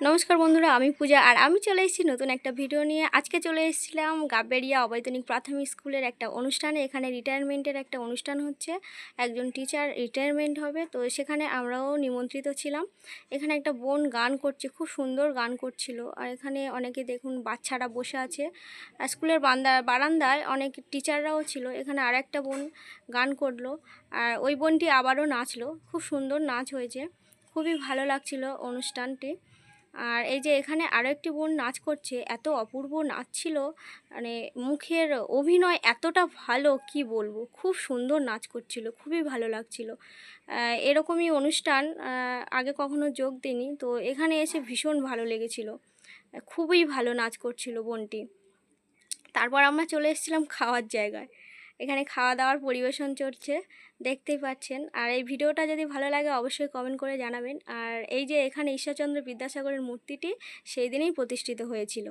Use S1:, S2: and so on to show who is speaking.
S1: নমস্কার বন্ধুরা, আমি পূজা আর আমি চলে এসেছি নতুন একটা ভিডিও নিয়ে। আজকে চলে এসেছিলাম গাবেরিয়া অবৈতনিক প্রাথমিক স্কুলের একটা অনুষ্ঠানে। এখানে রিটায়ারমেন্টের একটা অনুষ্ঠান হচ্ছে, একজন টিচার রিটায়ারমেন্ট হবে, তো সেখানে আমরাও নিমন্ত্রিত ছিলাম। এখানে একটা বোন গান করছে, খুব সুন্দর গান করছিল। আর এখানে অনেকে দেখুন বাচ্চারা বসে আছে। আর স্কুলের বারান্দায় অনেক টিচাররাও ছিল। এখানে আর একটা বোন গান করলো, আর ওই বোনটি আবারও নাচলো। খুব সুন্দর নাচ হয়েছে, খুবই ভালো লাগছিল অনুষ্ঠানটি। আর এই যে এখানে আরও একটি বোন নাচ করছে, এত অপূর্ব নাচ ছিল, মানে মুখের অভিনয় এতটা ভালো কি বলবো, খুব সুন্দর নাচ করছিল, খুবই ভালো লাগছিল। এরকমই অনুষ্ঠান আগে কখনো যোগ দিইনি, তো এখানে এসে ভীষণ ভালো লেগেছিল, খুবই ভালো নাচ করছিল বোনটি। তারপর আমরা চলে এসেছিলাম খাওয়ার জায়গায়। এখানে খাওয়া দাওয়ার পরিবেশন চলছে, দেখতেই পাচ্ছেন। আর এই ভিডিওটা যদি ভালো লাগে অবশ্যই কমেন্ট করে জানাবেন। আর এই যে এখানে ঈশ্বরচন্দ্র বিদ্যাসাগরের মূর্তিটি সেই দিনেই প্রতিষ্ঠিত হয়েছিল।